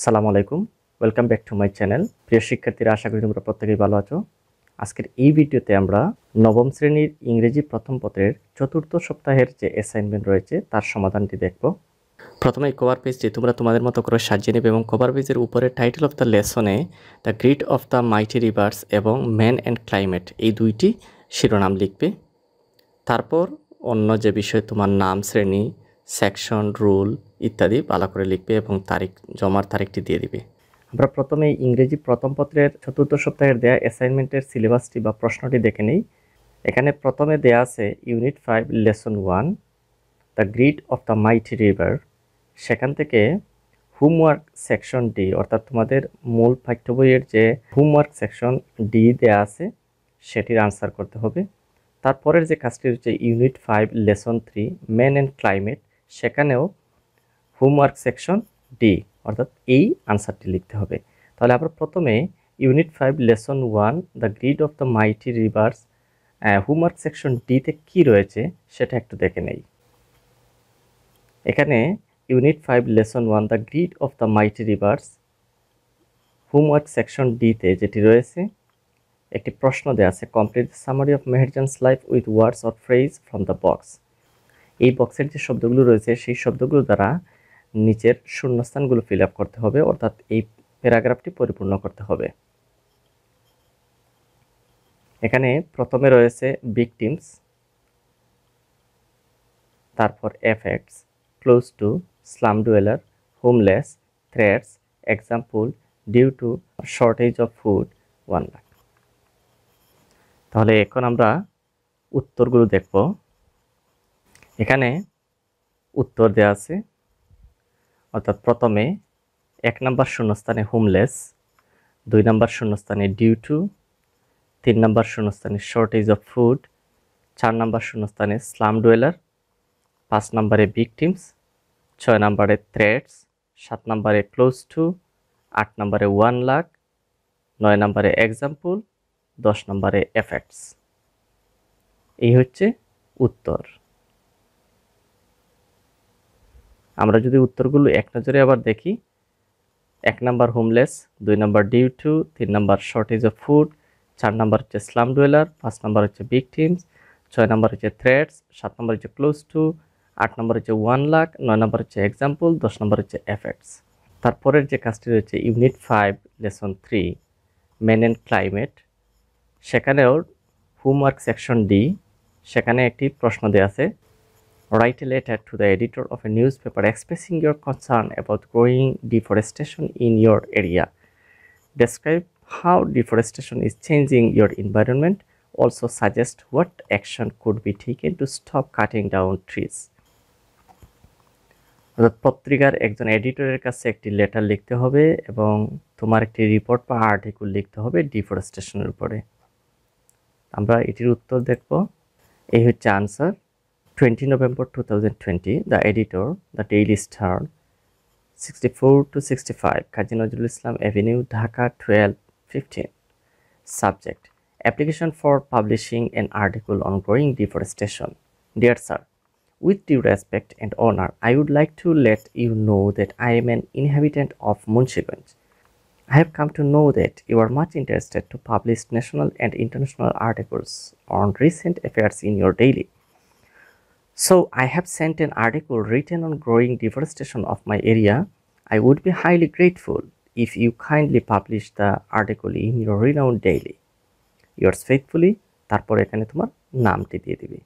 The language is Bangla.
সালামু আলাইকুম, welcome back to my channel. প্রিয় শিক্ষার্থীরা, আশা করি তোমরা প্রত্যেকেই ভালো আছো। আজকের এই ভিডিওতে আমরা নবম শ্রেণীর ইংরেজি প্রথম পত্রের চতুর্থ সপ্তাহের যে অ্যাসাইনমেন্ট রয়েছে তার সমাধানটি দেখব। প্রথমে কভার পেজটি তোমরা তোমাদের মতো করে সাজিয়ে নেবে এবং কভার পেজের উপরে টাইটেল অফ দ্য লেসনে the grid of the mighty rivers এবং ম্যান অ্যান্ড ক্লাইমেট এই দুইটি শিরোনাম লিখবে। তারপর অন্য যে বিষয় তোমার নাম, শ্রেণী, সেকশন, রুল ইত্যাদি ভালো করে লিখবে এবং জমার তারিখটি দিয়ে দিবে। আমরা প্রথমে ইংরেজি প্রথম পত্রের চতুর্থ সপ্তাহের দেয়া অ্যাসাইনমেন্টের সিলেবাসটি বা প্রশ্নটি দেখে নেই। এখানে প্রথমে দেয়া আছে unit 5 lesson 1 the grid of the মাইটি river. সেখান থেকে হোমওয়ার্ক সেকশন ডি, অর্থাৎ তোমাদের মূল পাঠ্য বইয়ের যে হোমওয়ার্ক সেকশন ডি দেয়া আছে সেটির আনসার করতে হবে। তারপরের যে কাজটি হচ্ছে unit 5 lesson 3 man and climate, সেখানেও হোমওয়ার্ক সেকশন ডি, অর্থাৎ এই আনসারটি লিখতে হবে। তাহলে আমরা প্রথমে unit 5 lesson 1 the grid of the mighty reverse homework section ডিতে কি রয়েছে সেটা একটু দেখে নেই। এখানে unit 5 lesson 1 the grid of the mighty reverse homework section ডিতে যেটি রয়েছে, একটি প্রশ্ন দেওয়া আছে, complete the summary of Meherjan's life with words or phrase from the box. এই বক্সের যে শব্দগুলো রয়েছে সেই শব্দগুলো দ্বারা নিচের শূন্যস্থানগুলো ফিল আপ করতে হবে, অর্থাৎ এই প্যারাগ্রাফটি পরিপূর্ণ করতে হবে। এখানে প্রথমে রয়েছে ভিকটিমস, তারপর effects, close to, slum dweller, homeless, threats, example, due to shortage of food 1 lakh. তাহলে এখন আমরা উত্তরগুলো দেখব। এখানে উত্তর দেওয়া আছে, অর্থাৎ প্রথমে 1 নম্বর শূন্যস্থানে হোমলেস, 2 নম্বর শূন্যস্থানে ডিউ টু, 3 নম্বর শূন্যস্থানে শর্টেজ অফ ফুড, 4 নম্বর শূন্যস্থানে স্লাম ডুয়েলার, 5 নম্বরে ভিকটিমস, 6 নম্বরে থ্রেটস, 7 নম্বরে ক্লোজ টু, 8 নম্বরে 1 লাখ, 9 নম্বরে এক্সাম্পল, 10 নম্বরে এফেক্টস। এই হচ্ছে উত্তর। আমরা যদি উত্তরগুলো এক নজরে আবার দেখি, 1 number homeless, 2 number due to, 3 number shortage of food, 4 number হচ্ছে স্লাম ডুয়েলার, 5 নম্বর হচ্ছে ভিকটিমস, 6 নম্বর হচ্ছে থ্রেটস, 7 নম্বর হচ্ছে ক্লোজ টু, 8 নম্বর হচ্ছে 1 লাখ, 9 নম্বর হচ্ছে এক্সাম্পল, 10 নম্বর হচ্ছে এফেক্টস। তারপরের যে কাজটি রয়েছে unit 5 lesson 3 man and climate, সেখানেও হোমওয়ার্ক সেকশন ডি, সেখানে একটি প্রশ্ন দেওয়া আছে, write a letter to the editor of a newspaper expressing your concern about growing deforestation in your area. Describe how deforestation is changing your environment. Also suggest what action could be taken to stop cutting down trees. অর্থাৎ পত্রিকার একজন এডিটরের কাছে একটি লেটার লিখতে হবে এবং তোমার একটি রিপোর্ট বা আর্টিকেল লিখতে হবে ডিফরেস্টেশনের উপরে। আমরা এটির উত্তর দেখব। এই হচ্ছে answer. 20 November 2020, the editor, The Daily Star, 64 to 65, Kazi Nazrul Islam Avenue, Dhaka 1215. Subject: Application for publishing an article on growing deforestation. Dear Sir, with due respect and honor, I would like to let you know that I am an inhabitant of Munshiganj. I have come to know that you are much interested to publish national and international articles on recent affairs in your daily. So I have sent an article written on growing deforestation of my area. I would be highly grateful if you kindly publish the article in your renowned daily. Yours faithfully, তারপর এখানে তোমার নামটি দিয়ে দিবে।